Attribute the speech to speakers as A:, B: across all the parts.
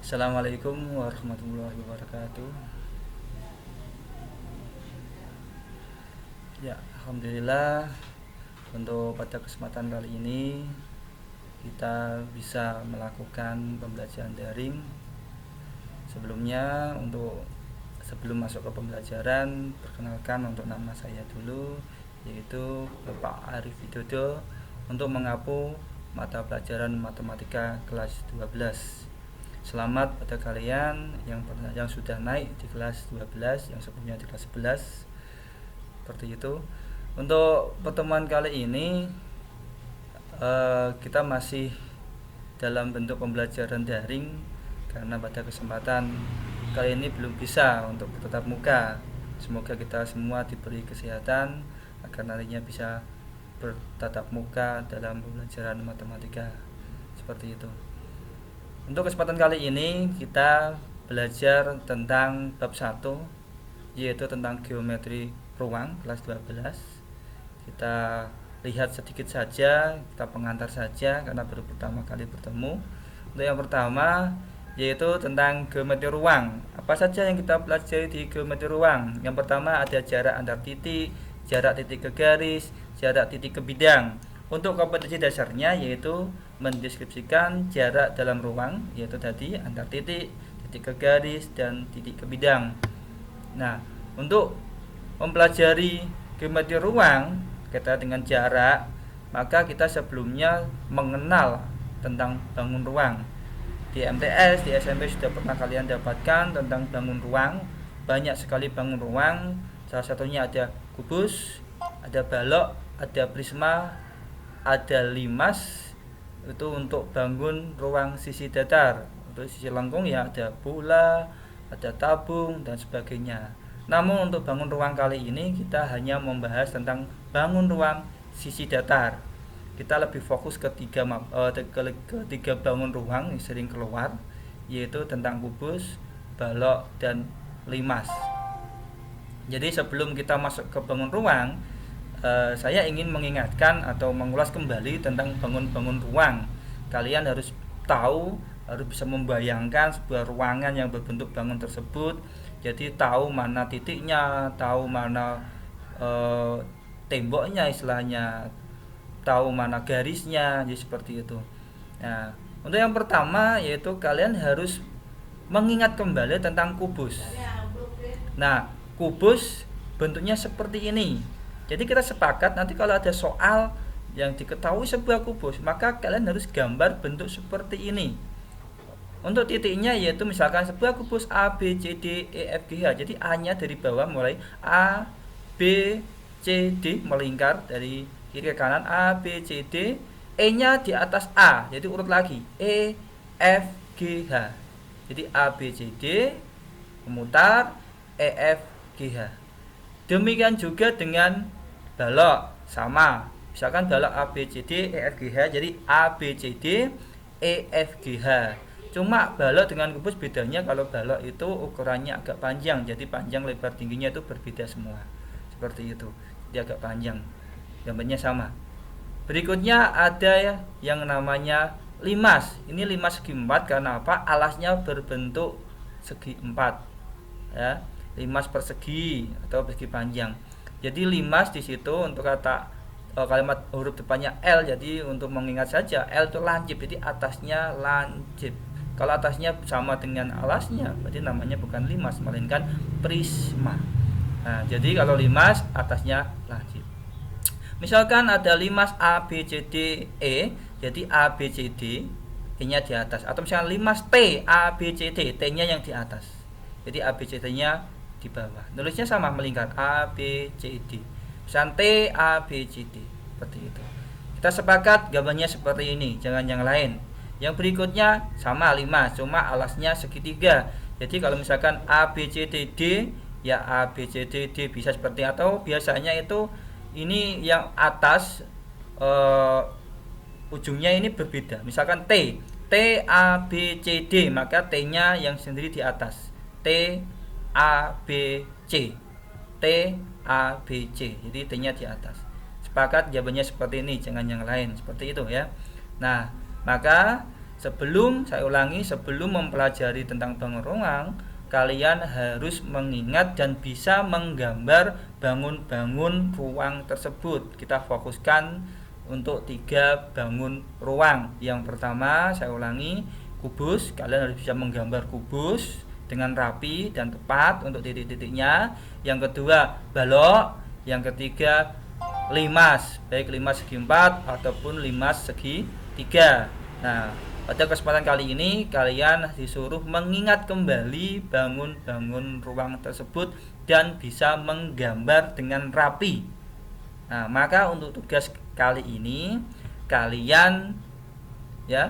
A: Assalamualaikum warahmatullahi wabarakatuh. Ya, alhamdulillah untuk pada kesempatan kali ini kita bisa melakukan pembelajaran daring. Sebelumnya sebelum masuk ke pembelajaran, perkenalkan untuk nama saya dulu, yaitu Bapak Arif Widodo, untuk mengapu mata pelajaran matematika kelas 12. Selamat pada kalian yang sudah naik di kelas 12, yang sebelumnya di kelas 11. Seperti itu. Untuk pertemuan kali ini kita masih dalam bentuk pembelajaran daring karena pada kesempatan kali ini belum bisa untuk bertatap muka. Semoga kita semua diberi kesehatan agar nantinya bisa bertatap muka dalam pembelajaran matematika. Seperti itu. Untuk kesempatan kali ini kita belajar tentang bab 1, yaitu tentang geometri ruang kelas 12. Kita lihat sedikit saja, kita pengantar saja karena baru pertama kali bertemu. Untuk yang pertama yaitu tentang geometri ruang. Apa saja yang kita pelajari di geometri ruang? Yang pertama ada jarak antar titik, jarak titik ke garis, jarak titik ke bidang. Untuk kompetensi dasarnya yaitu mendeskripsikan jarak dalam ruang, yaitu tadi antar titik, titik ke garis, dan titik ke bidang. Nah, untuk mempelajari geometri ruang kaitan dengan jarak, maka kita sebelumnya mengenal tentang bangun ruang. Di MTS, di SMP sudah pernah kalian dapatkan tentang bangun ruang. Banyak sekali bangun ruang. Salah satunya ada kubus, ada balok, ada prisma, ada limas. Itu untuk bangun ruang sisi datar. Untuk sisi lengkung ya ada bola, ada tabung, dan sebagainya. Namun untuk bangun ruang kali ini kita hanya membahas tentang bangun ruang sisi datar. Kita lebih fokus ke tiga bangun ruang yang sering keluar, yaitu tentang kubus, balok, dan limas. Jadi sebelum kita masuk ke bangun ruang, saya ingin mengingatkan atau mengulas kembali tentang bangun ruang. Kalian harus tahu, harus bisa membayangkan sebuah ruangan yang berbentuk bangun tersebut. Jadi tahu mana titiknya, tahu mana temboknya istilahnya, tahu mana garisnya, jadi seperti itu. Nah, untuk yang pertama yaitu kalian harus mengingat kembali tentang kubus. Nah, kubus bentuknya seperti ini. Jadi kita sepakat nanti kalau ada soal yang diketahui sebuah kubus, maka kalian harus gambar bentuk seperti ini. Untuk titiknya yaitu misalkan sebuah kubus A, B, C, D, E, F, G, H. Jadi A-nya dari bawah mulai A, B, C, D melingkar dari kiri ke kanan A, B, C, D. E-nya di atas A, jadi urut lagi E, F, G, H. Jadi A, B, C, D memutar E, F, G, H. Demikian juga dengan balok, sama. Misalkan balok A, B, C, D, E, F, G, H. Jadi A, B, C, D, E, F, G, H. Cuma balok dengan kubus bedanya kalau balok itu ukurannya agak panjang, jadi panjang lebar tingginya itu berbeda semua. Seperti itu. Dia agak panjang. Gambarnya sama. Berikutnya ada yang namanya limas. Ini limas segi 4 karena apa? Alasnya berbentuk segi 4. Ya, limas persegi atau persegi panjang. Jadi limas di situ untuk kata kalimat huruf depannya L, jadi untuk mengingat saja L itu lancip, jadi atasnya lancip. Kalau atasnya sama dengan alasnya, berarti namanya bukan limas melainkan prisma. Nah, jadi kalau limas atasnya lancip. Misalkan ada limas A, B, C, D, E, jadi A, B, C, D, E-nya di atas. Atau misalkan limas T, A, B, C, D, T-nya yang di atas. Jadi A, B, C, D-nya di bawah. Nulisnya sama melingkar A, B, C, D. Misalkan T, A, B, C, D. Seperti itu. Kita sepakat gambarnya seperti ini, jangan yang lain. Yang berikutnya sama limas, cuma alasnya segitiga. Jadi kalau misalkan A, B, C, D, D, ya A, B, C, D, D bisa seperti, atau biasanya itu ini yang atas ujungnya ini berbeda. Misalkan T, T, A, B, C, D, maka T-nya yang sendiri di atas. T, A, B, C. T, A, B, C. Jadi T-nya di atas. Sepakat jawabannya seperti ini, jangan yang lain. Seperti itu ya. Nah, maka Saya ulangi, sebelum mempelajari tentang bangun ruang, kalian harus mengingat dan bisa menggambar bangun-bangun ruang tersebut. Kita fokuskan untuk 3 bangun ruang. Yang pertama, saya ulangi, kubus. Kalian harus bisa menggambar kubus dengan rapi dan tepat untuk titik-titiknya. Yang kedua, balok. Yang ketiga, limas, baik limas segi 4 ataupun limas segi 3. Nah, pada kesempatan kali ini kalian disuruh mengingat kembali bangun-bangun ruang tersebut dan bisa menggambar dengan rapi. Nah, maka untuk tugas kali ini kalian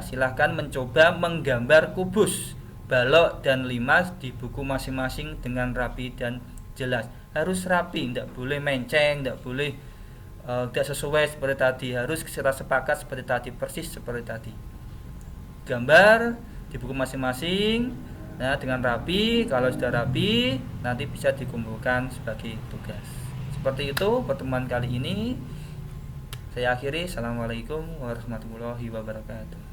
A: silahkan mencoba menggambar kubus, balok dan limas di buku masing-masing dengan rapi dan jelas. Harus rapi, tidak boleh menceng, tidak boleh tidak sesuai seperti tadi, harus kita sepakat seperti tadi, persis seperti tadi. Gambar di buku masing-masing dengan rapi. Kalau sudah rapi, nanti bisa dikumpulkan sebagai tugas. Seperti itu pertemuan kali ini. Saya akhiri. Assalamualaikum warahmatullahi wabarakatuh.